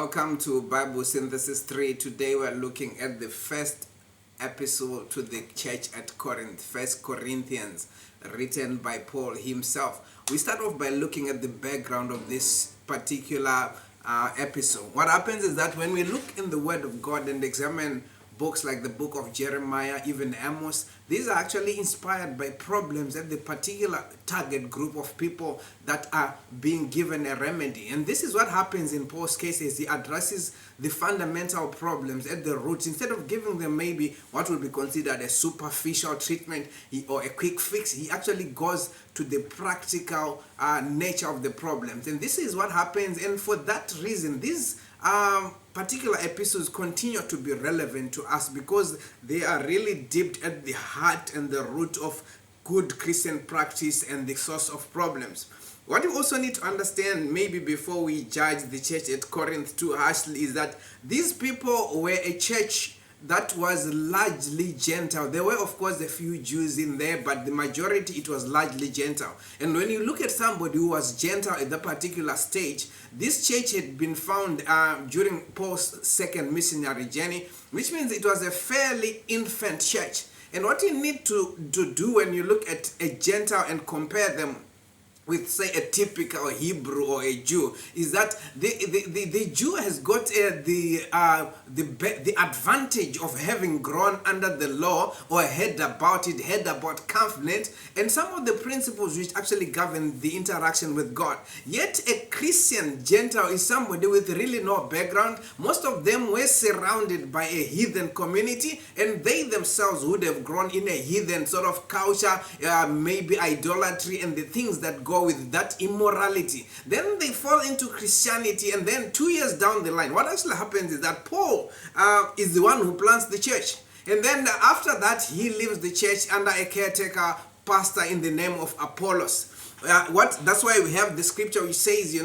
Welcome to Bible Synthesis 3. Today we're looking at the first epistle to the church at Corinth, First Corinthians, written by Paul himself. We start off by looking at the background of this particular epistle. What happens is that when we look in the Word of God and examine books like the book of Jeremiah, even Amos, these are actually inspired by problems that the particular target group of people that are being given a remedy. And this is what happens in Paul's cases. He addresses the fundamental problems at the roots. Instead of giving them maybe what would be considered a superficial treatment or a quick fix, he actually goes to the practical nature of the problems. And this is what happens. And for that reason, these particular episodes continue to be relevant to us because they are really dipped at the heart and the root of good Christian practice and the source of problems. What you also need to understand, maybe before we judge the church at Corinth too harshly, is that these people were a church that was largely Gentile. There were, of course, a few Jews in there, but the majority, it was largely Gentile. And when you look at somebody who was Gentile at that particular stage, this church had been found during Paul's second missionary journey, which means it was a fairly infant church. And what you need to do when you look at a Gentile and compare them with, say, a typical Hebrew or a Jew, is that the Jew has got the advantage of having grown under the law or heard about covenant and some of the principles which actually govern the interaction with God. Yet a Christian Gentile is somebody with really no background. Most of them were surrounded by a heathen community, and they themselves would have grown in a heathen sort of culture, maybe idolatry and the things that go with that immorality. Then they fall into Christianity, and then 2 years down the line, what actually happens is that Paul is the one who plants the church. And then after that, he leaves the church under a caretaker pastor in the name of Apollos. That's why we have the scripture which says,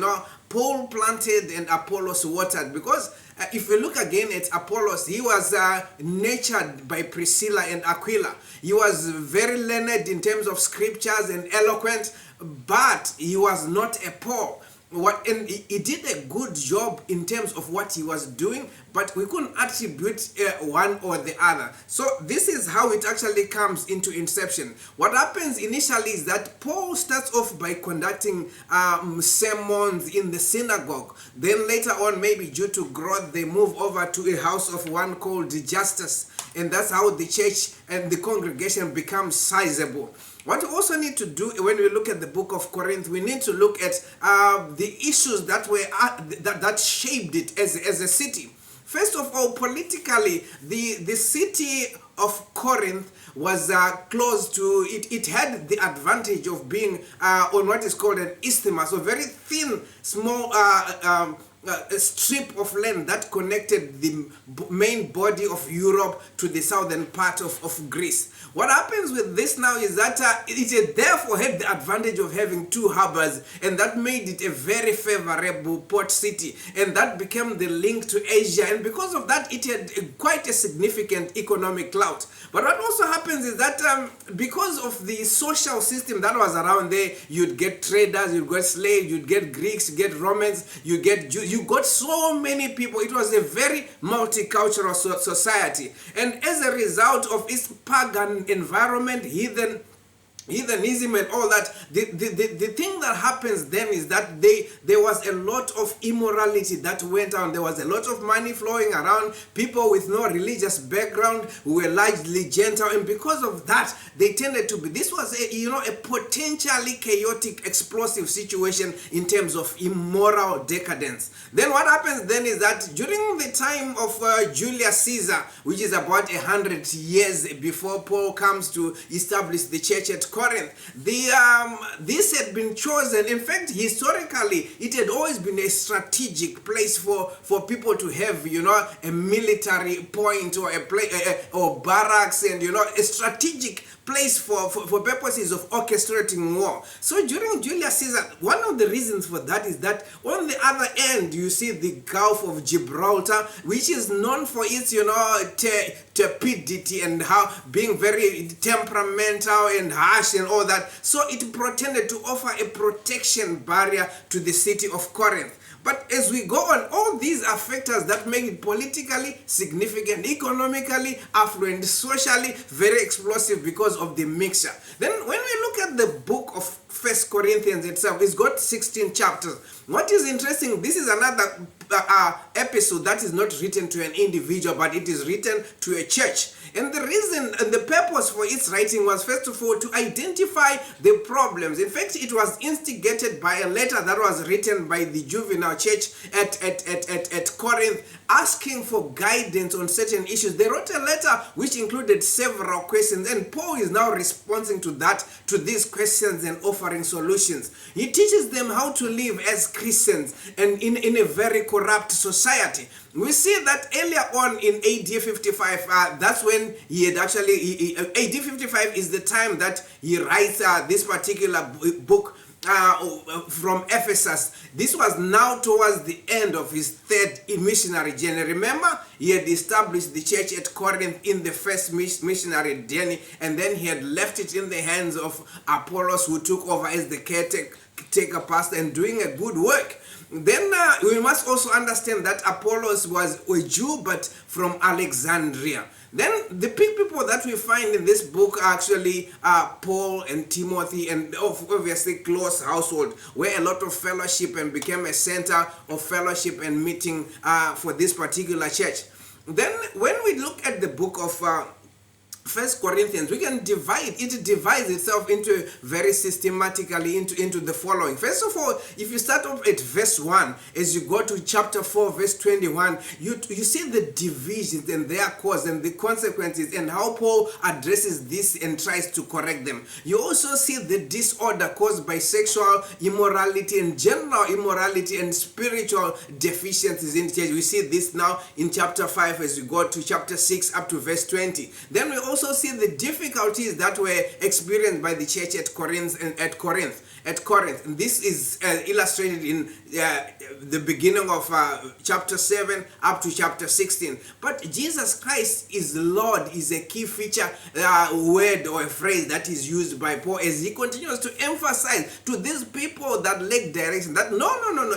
Paul planted and Apollos watered, because if you look again at Apollos, he was nurtured by Priscilla and Aquila. He was very learned in terms of scriptures and eloquent, but he was not a Paul. And he did a good job in terms of what he was doing, but we couldn't attribute one or the other. So this is how it actually comes into inception. What happens initially is that Paul starts off by conducting sermons in the synagogue. Then later on, maybe due to growth, they move over to a house of one called Justus. And that's how the church and the congregation becomes sizable. What we also need to do when we look at the book of Corinth, we need to look at the issues that were that shaped it as a city. First of all, politically, the city of Corinth was close to it. It had the advantage of being on what is called an isthmus, so very thin, small a strip of land that connected the main body of Europe to the southern part of Greece. What happens with this now is that it therefore had the advantage of having two harbors, and that made it a very favorable port city, and that became the link to Asia, and because of that it had quite a significant economic clout. But what also happens is that because of the social system that was around there, you'd get traders, you'd get slaves, you'd get Greeks, you'd get Romans, you get Jews, you got so many people. It was a very multicultural society, and as a result of its pagan environment, heathenism and all that, the thing that happens then is that there was a lot of immorality that went on. There was a lot of money flowing around, people with no religious background who were largely Gentile, and because of that they tended to be, this was a potentially chaotic, explosive situation in terms of immoral decadence. Then what happens then is that during the time of Julius Caesar, which is about 100 years before Paul comes to establish the church at Corinth, this had been chosen. In fact, historically, it had always been a strategic place for people to have, a military point or a place or barracks, and a strategic place for purposes of orchestrating war. So during Julius Caesar, one of the reasons for that is that on the other end you see the Gulf of Gibraltar, which is known for its tepidity and how being very temperamental and harsh and all that. So it pretended to offer a protection barrier to the city of Corinth. But as we go on, all these are factors that make it politically significant, economically affluent, socially very explosive because of the mixture. Then when we look at the book of First Corinthians itself, it's got 16 chapters. What is interesting, this is another episode that is not written to an individual, but it is written to a church. And the reason and the purpose for its writing was, first of all, to identify the problems. In fact, it was instigated by a letter that was written by the juvenile church at Corinth, asking for guidance on certain issues. They wrote a letter which included several questions, and Paul is now responding to these questions and offering solutions. He teaches them how to live as Christians and in a very corrupt society. We see that earlier on in AD 55, that's when he had actually, AD 55 is the time that he writes this particular book from Ephesus. This was now towards the end of his third missionary journey. Remember, he had established the church at Corinth in the first missionary journey, and then he had left it in the hands of Apollos, who took over as the caretaker pastor and doing a good work. Then we must also understand that Apollos was a Jew, but from Alexandria. Then the people that we find in this book are actually Paul and Timothy, and obviously close household, where a lot of fellowship and became a center of fellowship and meeting for this particular church. Then when we look at the book of First Corinthians, we can divide it. Divides itself into very systematically into the following. First of all, if you start off at verse 1, as you go to chapter 4 verse 21, you see the divisions and their cause and the consequences, and how Paul addresses this and tries to correct them. You also see the disorder caused by sexual immorality and general immorality and spiritual deficiencies in the church. We see this now in chapter 5 as you go to chapter 6 up to verse 20. Then we also see the difficulties that were experienced by the church at Corinth. And this is illustrated in the beginning of chapter 7 up to chapter 16. But Jesus Christ is Lord is a key feature, word or a phrase that is used by Paul as he continues to emphasize to these people that lack direction that no,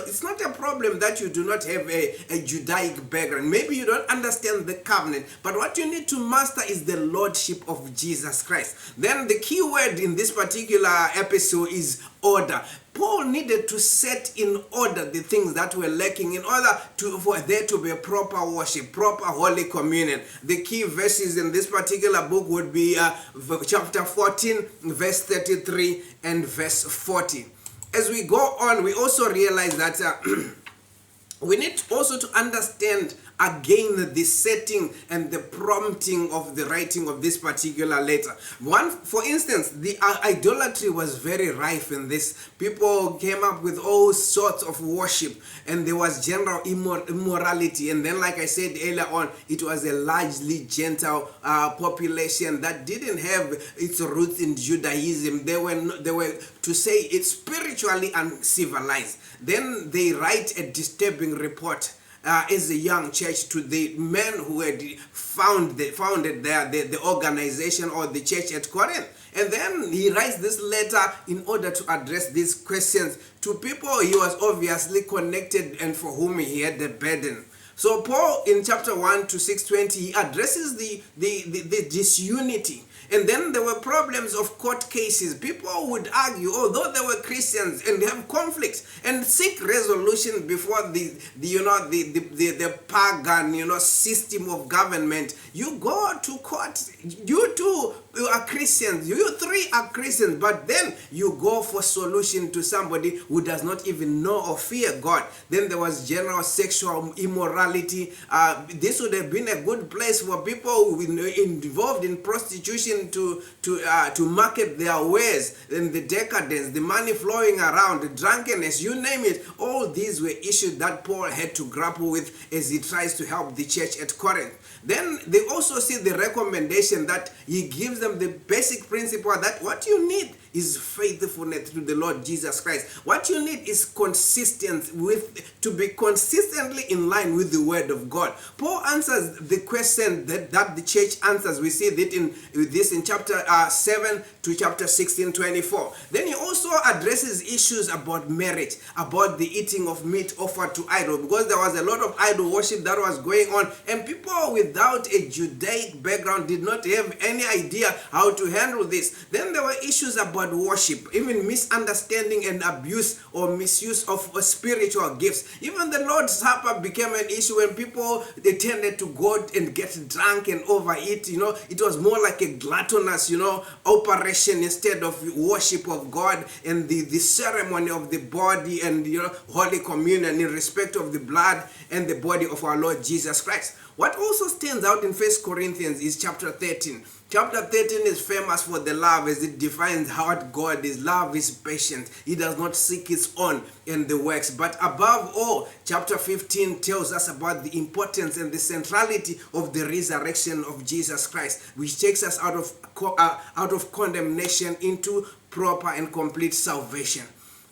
it's not a problem that you do not have a Judaic background. Maybe you don't understand the covenant, but what you need to master is the Lordship of Jesus Christ. Then the key word in this particular episode is order. Paul needed to set in order the things that were lacking in order for there to be a proper worship, proper Holy Communion. The key verses in this particular book would be chapter 14, verse 33 and verse 40. As we go on, we also realize that we need also to understand again the setting and the prompting of the writing of this particular letter. One, for instance, the idolatry was very rife in this. People came up with all sorts of worship, and there was general immorality. And then, like I said earlier on, it was a largely Gentile population that didn't have its roots in Judaism. They were to say it's spiritually uncivilized. Then they write a disturbing report as a young church to the men who had founded the organization or the church at Corinth. And then he writes this letter in order to address these questions to people he was obviously connected and for whom he had the burden. So Paul in chapter 1 to 6:20, he addresses the disunity. And then there were problems of court cases. People would argue, although they were Christians, and have conflicts and seek resolution before the pagan system of government. You go to court. You too are Christians. You three are Christians, but then you go for solution to somebody who does not even know or fear God. Then there was general sexual immorality. This would have been a good place for people involved in prostitution to market their wares, and the decadence, the money flowing around, the drunkenness, you name it. All these were issues that Paul had to grapple with as he tries to help the church at Corinth. Then they also see the recommendation that he gives them the basic principle that what you need is faithfulness to the Lord Jesus Christ. What you need is to be consistently in line with the word of God. Paul answers the question that the church answers. We see that in chapter 7 to chapter 16:24. Then he also addresses issues about marriage, about the eating of meat offered to idol, because there was a lot of idol worship that was going on, and people without a Judaic background did not have any idea how to handle this. Then there were issues about worship, even misunderstanding and abuse or misuse of spiritual gifts. Even the Lord's Supper became an issue when people, they tended to go and get drunk and overeat. It was more like a gluttonous operation instead of worship of God and the ceremony of the body and Holy Communion in respect of the blood and the body of our Lord Jesus Christ. What also stands out in 1 Corinthians is chapter 13. Chapter 13 is famous for the love, as it defines what God is. Love is patient. He does not seek his own in the works. But above all, chapter 15 tells us about the importance and the centrality of the resurrection of Jesus Christ, which takes us out of condemnation into proper and complete salvation.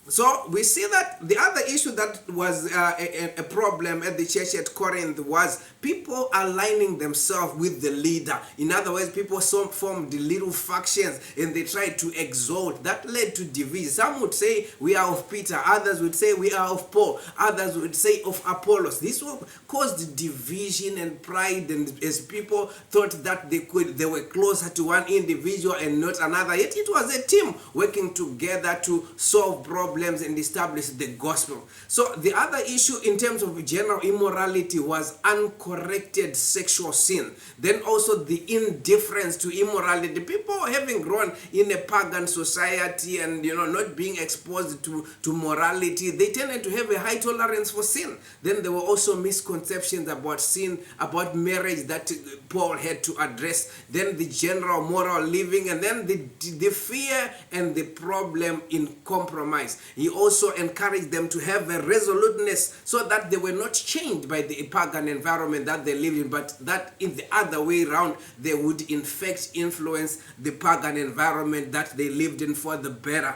So we see that the other issue that was a problem at the church at Corinth was people aligning themselves with the leader. In other words, people formed little factions and they tried to exalt. That led to division. Some would say we are of Peter, others would say we are of Paul, others would say of Apollos. This caused division and pride, and as people thought that they were closer to one individual and not another. Yet it was a team working together to solve problems and establish the gospel. So the other issue in terms of general immorality was uncorrected sexual sin. Then also the indifference to immorality. People having grown in a pagan society and not being exposed to morality, they tended to have a high tolerance for sin. Then there were also misconceptions about sin, about marriage that Paul had to address. Then the general moral living, and then the fear and the problem in compromise. He also encouraged them to have a resoluteness so that they were not changed by the pagan environment that they lived in, but that in the other way around, they would in fact influence the pagan environment that they lived in for the better.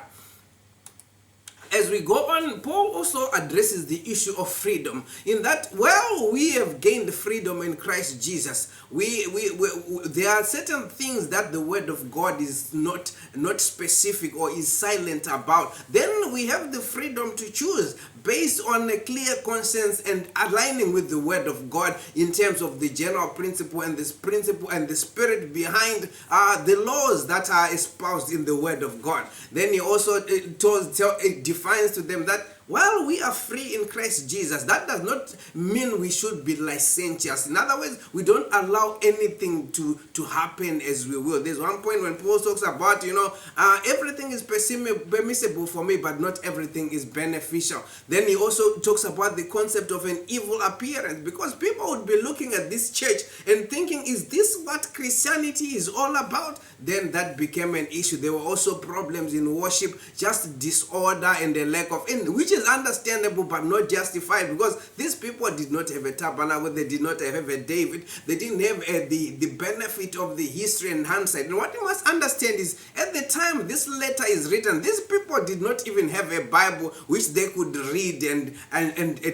As we go on, Paul also addresses the issue of freedom, in that, well, we have gained freedom in Christ Jesus. There are certain things that the word of God is not specific or is silent about. Then we have the freedom to choose based on a clear conscience and aligning with the word of God in terms of the general principle and this principle and the spirit behind the laws that are espoused in the word of God. Then he also defines to them that while we are free in Christ Jesus, that does not mean we should be licentious. In other words, we don't allow anything to happen as we will. There's one point when Paul talks about, everything is permissible for me, but not everything is beneficial. Then he also talks about the concept of an evil appearance, because people would be looking at this church and thinking, is this what Christianity is all about? Then that became an issue. There were also problems in worship, just disorder and a lack of, which is understandable but not justified, because these people did not have a tabernacle, they did not have a David, they didn't have the benefit of the history and hindsight. And what you must understand is, at the time this letter is written, these people did not even have a Bible which they could read and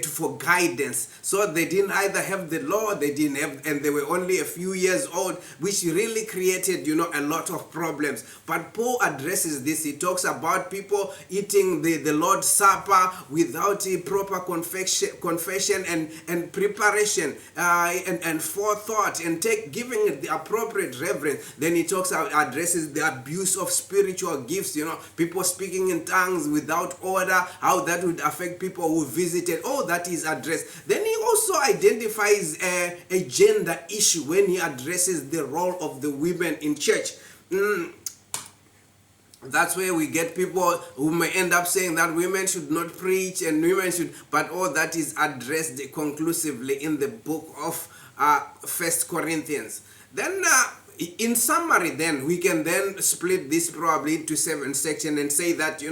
for guidance. So they didn't either have the law, they didn't have, and they were only a few years old, which really created a lot of problems. But Paul addresses this. He talks about people eating the Lord's Supper without a proper confession and preparation and forethought and giving it the appropriate reverence. Then he addresses the abuse of spiritual gifts, people speaking in tongues without order, how that would affect people who visited. All that is addressed. Then he also identifies a gender issue when he addresses the role of the women in church. That's where we get people who may end up saying that women should not preach and women should, but all that is addressed conclusively in the book of 1 Corinthians. Then in summary, then we can then split this probably into 7 sections and say that,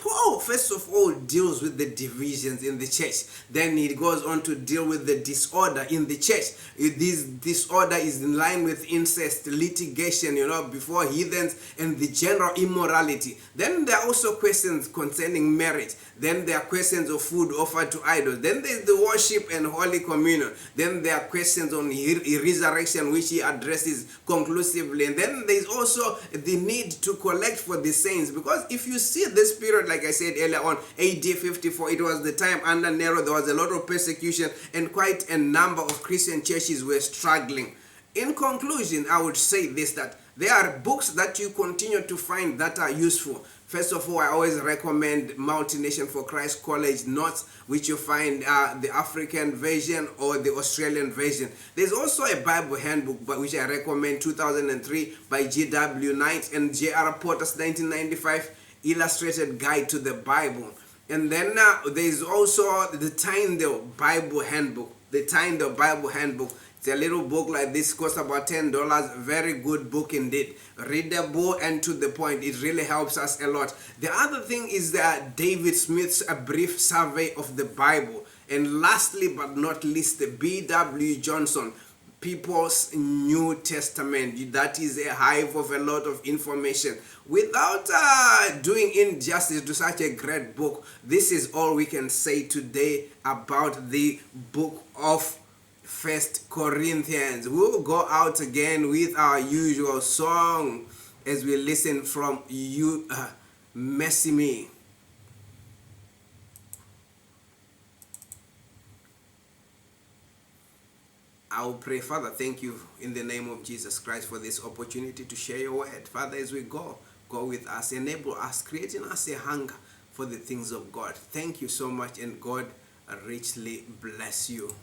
Paul, first of all, deals with the divisions in the church. Then he goes on to deal with the disorder in the church. This disorder is in line with incest, litigation, before heathens, and the general immorality. Then there are also questions concerning marriage. Then there are questions of food offered to idols. Then there's the worship and Holy Communion. Then there are questions on resurrection, which he addresses conclusively. And then there's also the need to collect for the saints. Because if you see this period, like I said earlier on, AD 54, it was the time under Nero. There was a lot of persecution and quite a number of Christian churches were struggling. In conclusion, I would say this, that there are books that you continue to find that are useful. First of all, I always recommend Multination for Christ College Notes, which you find the African version or the Australian version. There's also a Bible handbook, which I recommend, 2003 by G.W. Knight, and J.R. Potter's 1995 Illustrated Guide to the Bible. And then there's also the Tyndale Bible Handbook. The Tyndale Bible Handbook. It's a little book like this, costs about $10. Very good book indeed. Readable and to the point. It really helps us a lot. The other thing is that David Smith's A Brief Survey of the Bible. And lastly but not least, the B.W. Johnson, People's New Testament. That is a hive of a lot of information. Without doing injustice to such a great book, this is all we can say today about the book of 1 Corinthians. We'll go out again with our usual song as we listen from you, Mercy Me. I will pray. Father, thank you in the name of Jesus Christ for this opportunity to share your word. Father, as we go with us, enable us, create in us a hunger for the things of God. Thank you so much, and God richly bless you.